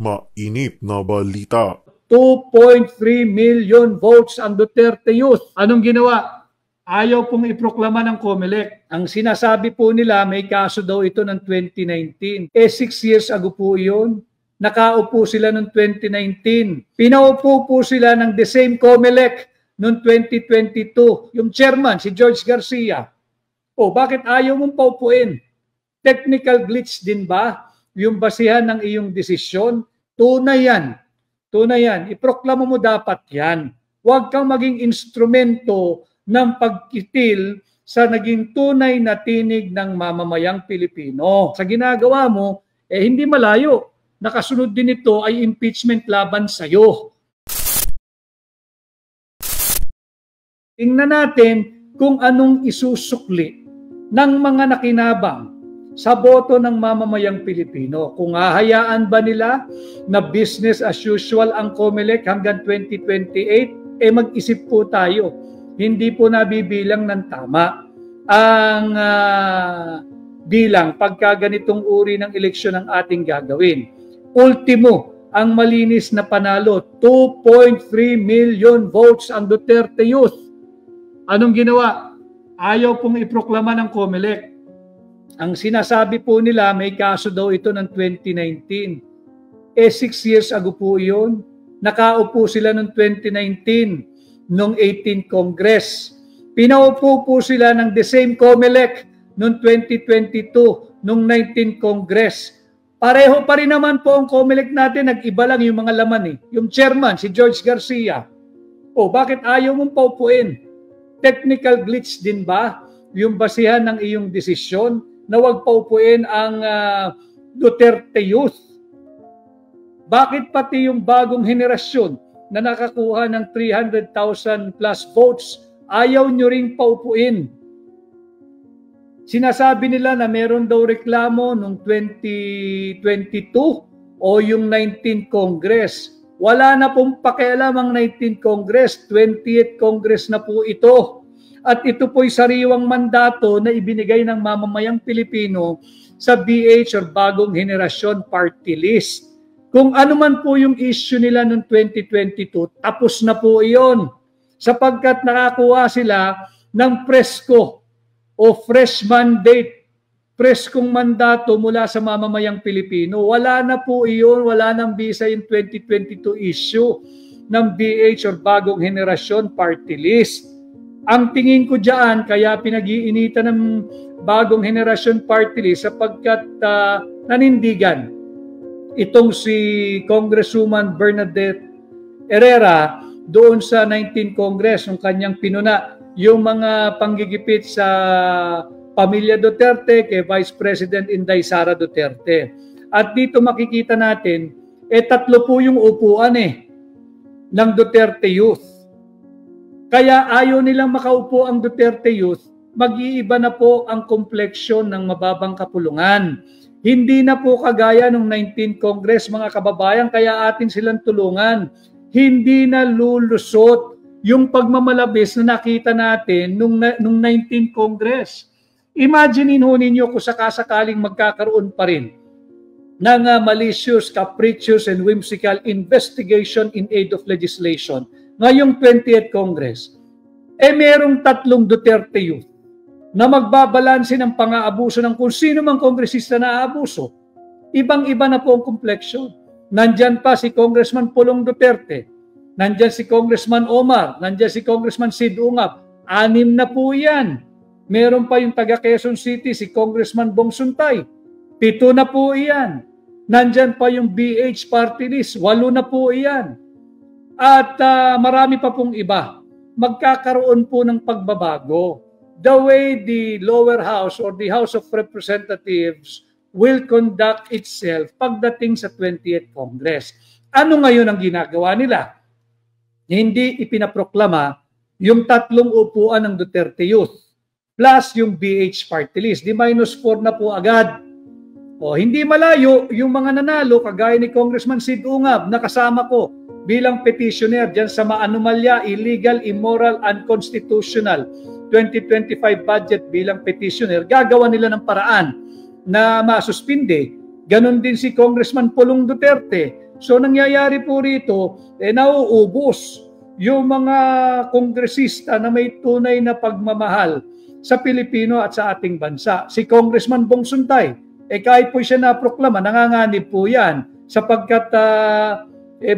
Mainit na balita. 2.3 million votes ang Duterte Youth. Anong ginawa? Ayaw pong iproklama ng COMELEC. Ang sinasabi po nila, may kaso daw ito ng 2019. 6 years ago po yun. Nakaupo sila noong 2019. Pinaupo po sila ng the same COMELEC noong 2022. Yung chairman, si George Garcia. Bakit ayaw mong paupuin? Technical glitch din ba? Yung basihan ng iyong desisyon? Tunay yan. Tunay yan. Iproklamo mo dapat yan. Huwag kang maging instrumento ng pagkitil sa naging tunay na tinig ng mamamayang Pilipino. Sa ginagawa mo, hindi malayo. Nakasunod din ito ay impeachment laban sa'yo. Tingnan natin kung anong isusukli ng mga nakinabang sa boto ng mamamayang Pilipino. Kung hahayaan ba nila na business as usual ang COMELEC hanggang 2028, mag-isip po tayo. Hindi po nabibilang ng tama ang bilang pagka ganitong uri ng eleksyon ang ating gagawin. Ultimo, ang malinis na panalo, 2.3 million votes ang Duterte Youth. Anong ginawa? Ayaw pong iproklama ng COMELEC. Ang sinasabi po nila, may kaso daw ito ng 2019. 6 years ago po yun. Nakaupo sila noong 2019, noong 18th Congress. Pinaupo po sila ng the same COMELEC noong 2022, noong 19th Congress. Pareho pa rin naman po ang COMELEC natin, nag-iba lang yung mga laman. Yung chairman, si George Garcia. Bakit ayaw mong paupuin? Technical glitch din ba? Yung basihan ng iyong desisyon na huwag paupuin ang Duterte Youth. Bakit pati yung bagong henerasyon na nakakuha ng 300,000 plus votes, ayaw nyo ring paupuin? Sinasabi nila na meron daw reklamo noong 2022 o yung 19th Congress. Wala na pong pakialam ang 19th Congress, 20th Congress na po ito. At ito po'y sariwang mandato na ibinigay ng mamamayang Pilipino sa BH or Bagong Henerasyon Party List. Kung ano man po yung issue nila noong 2022, tapos na po iyon. Sapagkat nakakuha sila ng presko o fresh mandate, preskong mandato mula sa mamamayang Pilipino. Wala na po iyon, wala nang bisa yung 2022 issue ng BH or Bagong Henerasyon Party List. Ang tingin ko dyan, kaya pinag-iinitan ng Bagong Henerasyon Party List sapagkat nanindigan itong si Congresswoman Bernadette Herrera doon sa 19th Congress, yung kanyang pinuna, yung mga panggigipit sa pamilya Duterte kay Vice President Inday Sara Duterte. At dito makikita natin, tatlo po yung upuan ng Duterte Youth. Kaya ayaw nilang makaupo ang Duterte Youth, mag-iiba na po ang kompleksyon ng mababang kapulungan. Hindi na po kagaya ng 19th Congress, mga kababayan, kaya atin silang tulungan. Hindi na lulusot yung pagmamalabis na nakita natin nung 19th Congress. Imaginein ho ninyo kung sakasakaling magkakaroon pa rin ng malicious, capricious, and whimsical investigation in aid of legislation ngayong 20th Congress, merong tatlong Duterte Youth na magbabalanse ng pang-aabuso ng kung sino mang kongresista na aabuso. Ibang-iba na po ang kompleksyon. Nandyan pa si Congressman Pulong Duterte, nandyan si Congressman Omar, nandyan si Congressman Sid Ungap. 6 na po yan. Meron pa yung taga Quezon City, si Congressman Bong Suntay. 7 na po iyan. Nandyan pa yung BH Party List. 8 na po iyan. At marami pa pong iba. Magkakaroon po ng pagbabago. The way the lower house or the House of Representatives will conduct itself pagdating sa 20th Congress. Ano ngayon ang ginagawa nila? Hindi ipinaproklama yung 3 upuan ng Duterte Youth plus yung BH Party List. Di -4 na po agad. Hindi malayo yung mga nanalo kagaya ni Congressman Sid Ungab na kasama ko bilang petitioner dyan sa maanumalya, illegal, immoral, unconstitutional 2025 budget bilang petitioner. Gagawa nila ng paraan na masuspinde Ganon din si Congressman Pulong Duterte. So nangyayari po rito, nauubos yung mga kongresista na may tunay na pagmamahal sa Pilipino at sa ating bansa. Si Congressman Bong Suntay, kahit po siya naproklama, nanganganib po yan sapagkat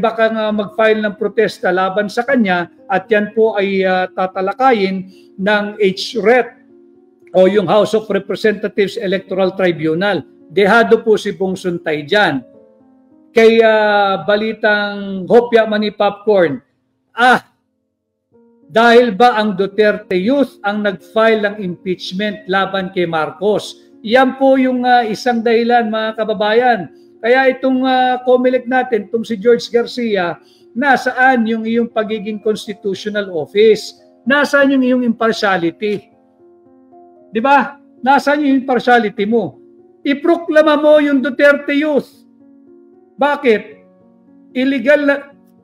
baka nga mag-file ng protesta laban sa kanya at yan po ay tatalakayin ng HRET o yung House of Representatives Electoral Tribunal. Dehado po si Bong Suntay dyan. Kaya balitang hopya mani popcorn, dahil ba ang Duterte Youth ang nag-file ng impeachment laban kay Marcos? Yan po yung isang dahilan, mga kababayan. Kaya itong COMELEC natin, itong si George Garcia, nasaan yung iyong pagiging constitutional office? Nasaan yung iyong impartiality? Di ba? Nasaan yung impartiality mo? Iproklama mo yung Duterte Youth. Bakit? Illegal na,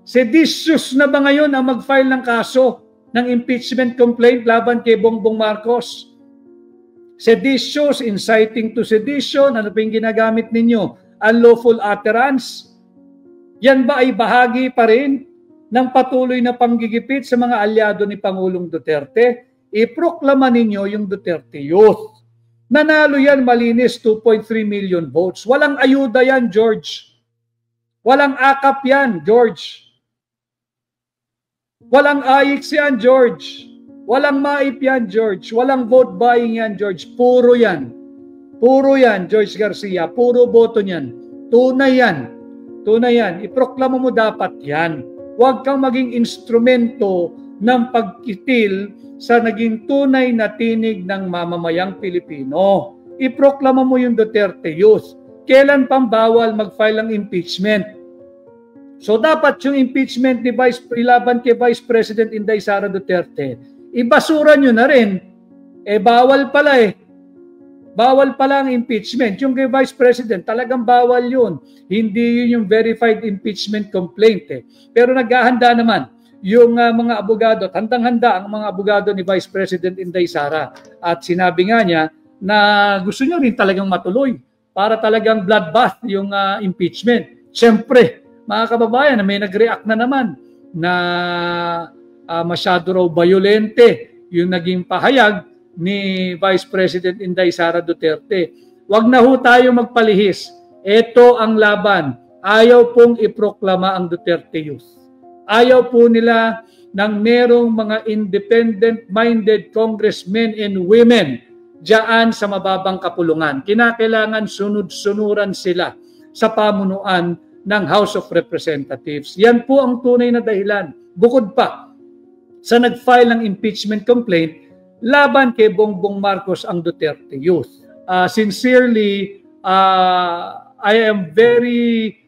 seditious na ba ngayon ang mag-file ng kaso ng impeachment complaint laban kay Bongbong Marcos? Seditious, inciting to sedition, ano pa yung ginagamit ninyo? Unlawful utterance? Yan ba ay bahagi pa rin ng patuloy na panggigipit sa mga alyado ni Pangulong Duterte? Iproklama ninyo yung Duterte Youth. Nanalo yan malinis 2.3 million votes. Walang ayuda yan, George. Walang akap yan, George. Walang AIX yan, George. Walang MAIP yan, George. Walang vote buying yan, George. Puro yan. Puro yan, George Garcia. Puro boto niyan. Tunay yan. Tunay yan. Iproklama mo dapat yan. Huwag kang maging instrumento ng pagkitil sa naging tunay na tinig ng mamamayang Pilipino. Iproklama mo yung Duterte Youth. Kailan pang bawal mag-file ng impeachment? So dapat yung impeachment ni laban kay Vice President Inday Sara Duterte, ibasura nyo na rin. Bawal pala Bawal pala ang impeachment. Yung kay Vice President, talagang bawal yun. Hindi yun yung verified impeachment complaint. Pero naghahanda naman yung mga abogado, handang-handa ang mga abogado ni Vice President Inday Sara. At sinabi nga niya na gusto niya rin talagang matuloy para talagang bloodbath yung impeachment. Siyempre, mga kababayan, may nag-react na naman na masyado raw violente yung naging pahayag ni Vice President Inday Sara Duterte. Wag na ho tayo magpalihis. Ito ang laban. Ayaw pong iproklama ang Duterte Youth. Ayaw po nila ng merong mga independent-minded congressmen and women diyan sa mababang kapulungan. Kinakailangan sunod-sunuran sila sa pamunuan ng House of Representatives. Yan po ang tunay na dahilan. Bukod pa sa nag-file ng impeachment complaint laban kay Bongbong Marcos ang Duterte Youth. Sincerely, I am very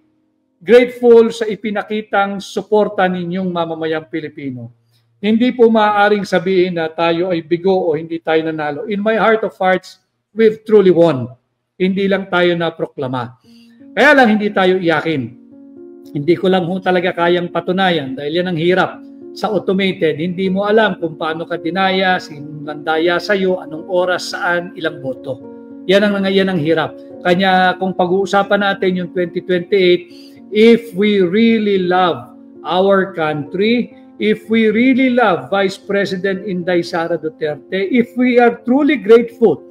grateful sa ipinakitang suporta ninyong mamamayang Pilipino. Hindi po maaaring sabihin na tayo ay bigo o hindi tayo nanalo. In my heart of hearts, we've truly won. Hindi lang tayo naproklama. Kaya lang hindi tayo iyakin. Hindi ko lang ho talaga kayang patunayan dahil yan ang hirap. Sa automated, hindi mo alam kung paano ka dinaya, sinong nandaya sa'yo, anong oras, saan, ilang boto. Yan ang hirap. Kanya kung pag-uusapan natin yung 2028, if we really love our country, if we really love Vice President Inday Sara Duterte, if we are truly grateful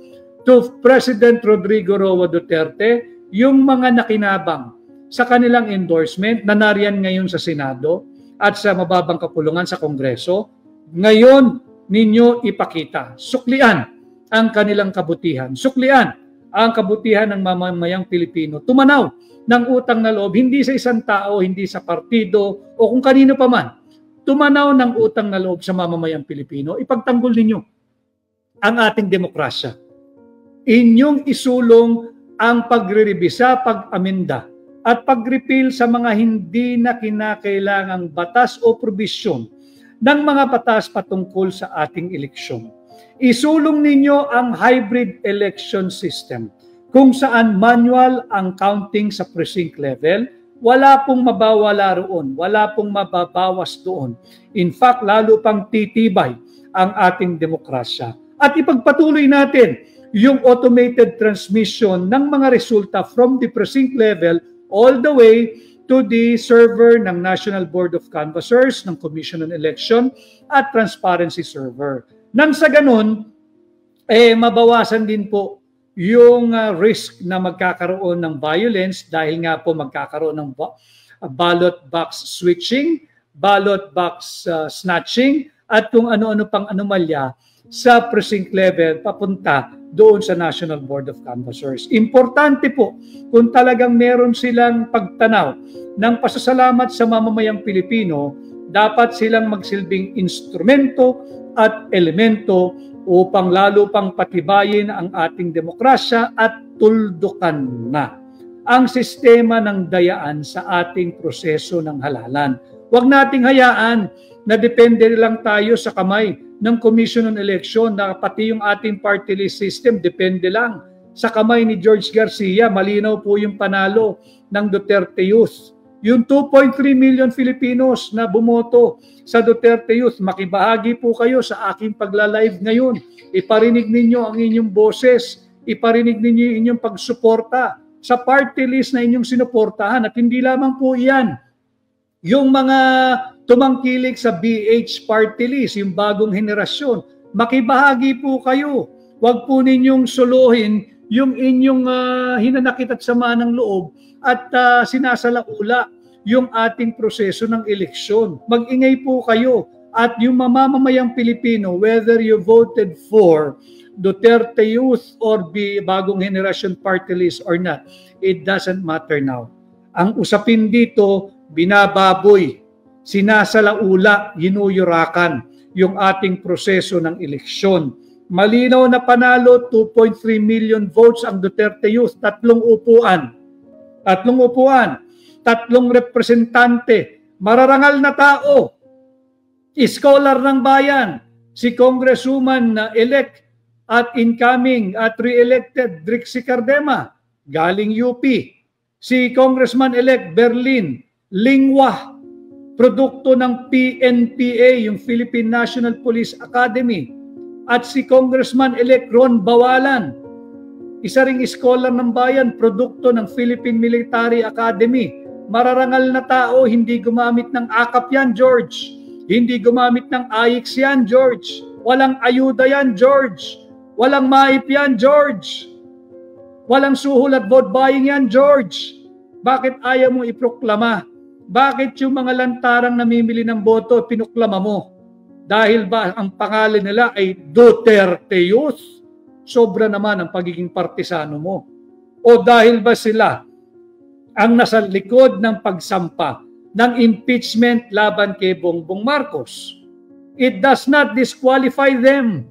to President Rodrigo Roa Duterte, yung mga nakinabang sa kanilang endorsement na nariyan ngayon sa Senado at sa mababang kapulungan sa Kongreso, ngayon ninyo ipakita. Suklian ang kanilang kabutihan. Suklian ang kabutihan ng mamamayang Pilipino. Tumanaw ng utang na loob, hindi sa isang tao, hindi sa partido, o kung kanino pa man. Tumanaw ng utang na loob sa mamamayang Pilipino. Ipagtanggol ninyo ang ating demokrasya. Inyong isulong ang pagre-revisa, pag-aminda, at pag-repeal sa mga hindi na kinakailangang batas o probisyon ng mga batas patungkol sa ating eleksyon. Isulong ninyo ang hybrid election system kung saan manual ang counting sa precinct level, wala pong mabawala roon, wala pong mababawas doon. In fact, lalo pang titibay ang ating demokrasya. At ipagpatuloy natin yung automated transmission ng mga resulta from the precinct level all the way to the server ng National Board of Canvassers, ng Commission on Election at Transparency Server. Nang sa ganun, mabawasan din po yung risk na magkakaroon ng violence dahil nga po magkakaroon ng ballot box switching, ballot box snatching, at kung ano-ano pang anomalya sa precinct level papunta doon sa National Board of Canvassers. Importante po kung talagang meron silang pagtanaw ng pasasalamat sa mamamayang Pilipino, dapat silang magsilbing instrumento at elemento upang lalo pang patibayin ang ating demokrasya at tuldukan na ang sistema ng dayaan sa ating proseso ng halalan. Huwag nating hayaan na depende lang tayo sa kamay ng Commission on Election, na pati yung ating party list system depende lang sa kamay ni George Garcia. Malinaw po yung panalo ng Duterte Youth. Yung 2.3 million Filipinos na bumoto sa Duterte Youth, makibahagi po kayo sa aking pagla-live ngayon. Iparinig ninyo ang inyong boses, iparinig ninyo yung inyong pagsuporta sa party list na inyong sinuportahan. At hindi lamang po iyan, yung mga tumangkilik sa BH party list, yung bagong henerasyon, makibahagi po kayo. Huwag po ninyong suluhin yung inyong hinanakit at sama ng loob at sinasalaula yung ating proseso ng eleksyon. Mag-ingay po kayo. At yung mamamayang Pilipino, whether you voted for Duterte Youth or bagong henerasyon party list or not, it doesn't matter now. Ang usapin dito, binababoy, sinasalaula, yinuyurakan yung ating proseso ng eleksyon. Malinaw na panalo, 2.3 million votes ang Duterte Youth, 3 upuan, 3 representante, mararangal na tao, scholar ng bayan, si Congresswoman elect at incoming at re-elected Drixie Cardema, galing UP, si Congressman-elect Berlin Lingwa, produkto ng PNPA, yung Philippine National Police Academy, at si Congressman-elect Ron Bawalan, isa ring scholar ng bayan, produkto ng Philippine Military Academy. Mararangal na tao, hindi gumamit ng AKAP yan, George. Hindi gumamit ng AIX yan, George. Walang ayuda yan, George. Walang MAIP yan, George. Walang suhol at vote buying yan, George. Bakit ayaw mo iproklama? Bakit yung mga lantarang namimili ng boto, pinuklama mo? Dahil ba ang pangalan nila ay Duterte Youth? Sobra naman ang pagiging partisano mo. O dahil ba sila ang nasa likod ng pagsampa ng impeachment laban kay Bongbong Marcos? It does not disqualify them.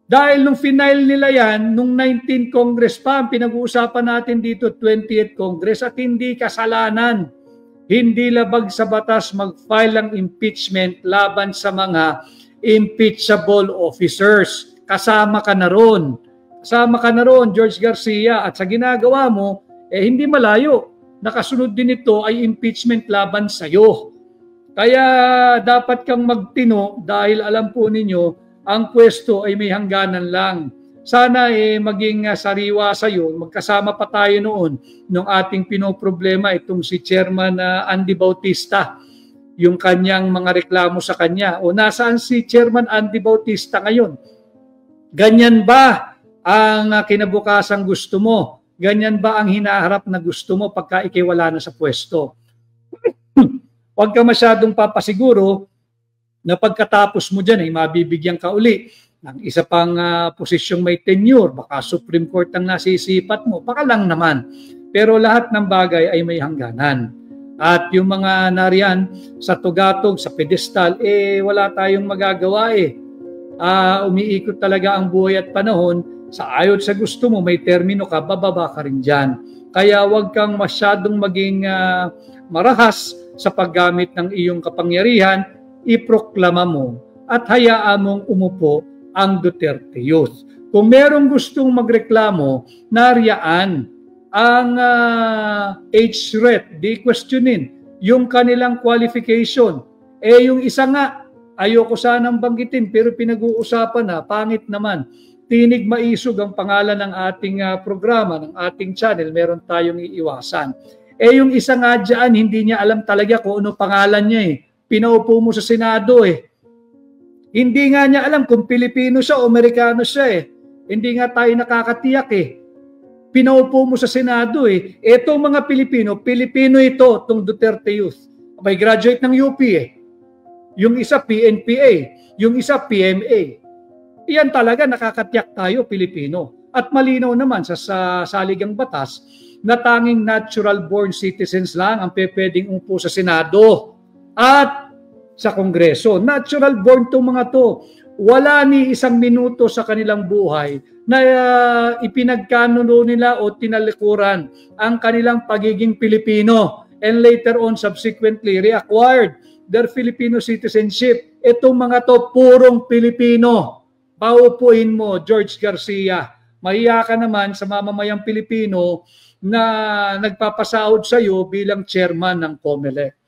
Dahil nung final nila yan, nung 19 Congress pa, ang pinag-uusapan natin dito, 20th Congress, at hindi kasalanan, hindi labag sa batas mag-file ng impeachment laban sa mga impeachable officers. Kasama ka na ron. Kasama ka na ron, George Garcia, at sa ginagawa mo, hindi malayo. Nakasunod din ito ay impeachment laban sa iyo. Kaya dapat kang magtino dahil alam po ninyo, ang pwesto ay may hangganan lang. Sana maging sariwa sa iyo. Magkasama pa tayo noon nung ating pinoproblema itong si Chairman Andy Bautista, yung kanyang mga reklamo sa kanya. O nasaan si Chairman Andy Bautista ngayon? Ganyan ba ang kinabukasang gusto mo? Ganyan ba ang hinaharap na gusto mo pagka ikay wala na sa pwesto? Huwag ka masyadong papasiguro na pagkatapos mo dyan ay mabibigyan ka uli ng isa pang posisyong may tenure. Baka Supreme Court ang nasisipat mo. Baka lang naman. Pero lahat ng bagay ay may hangganan. At yung mga nariyan sa tugatog, sa pedestal, wala tayong magagawa umiikot talaga ang buhay at panahon. Sa ayon sa gusto mo, may termino ka, bababa ka rin dyan. Kaya huwag kang masyadong maging marahas sa paggamit ng iyong kapangyarihan, iproklama mo at hayaan mong umupo ang Duterte Youth. Kung merong gustong magreklamo, nariyaan ang age threat, di questionin yung kanilang qualification. Yung isa nga, ayoko sanang banggitin pero pinag-uusapan na, pangit naman. tinig maisog ang pangalan ng ating programa, ng ating channel, meron tayong iiwasan. Eh yung isa nga dyan, hindi niya alam talaga kung ano pangalan niya eh. Pinaupo mo sa Senado eh. Hindi nga niya alam kung Pilipino siya o Amerikano siya eh. Hindi nga tayo nakakatiyak eh. Pinaupo mo sa Senado eh. Etong mga Pilipino, Pilipino ito, itong Duterte Youth. May graduate ng UP eh. Yung isa PNPA, yung isa PMA. Iyan talaga nakakatiyak tayo, Pilipino. At malinaw naman sa saligang batas na tanging natural-born citizens lang ang pwedeng umupo sa Senado at sa Kongreso. Natural-born itong mga to. Wala ni isang minuto sa kanilang buhay na ipinagkanuno nila o tinalikuran ang kanilang pagiging Pilipino and later on subsequently reacquired their Filipino citizenship. Itong mga to purong Pilipino. Paupuin mo, George Garcia. Mahiya ka naman sa mamamayang Pilipino na nagpapasahod sa iyo bilang chairman ng COMELEC.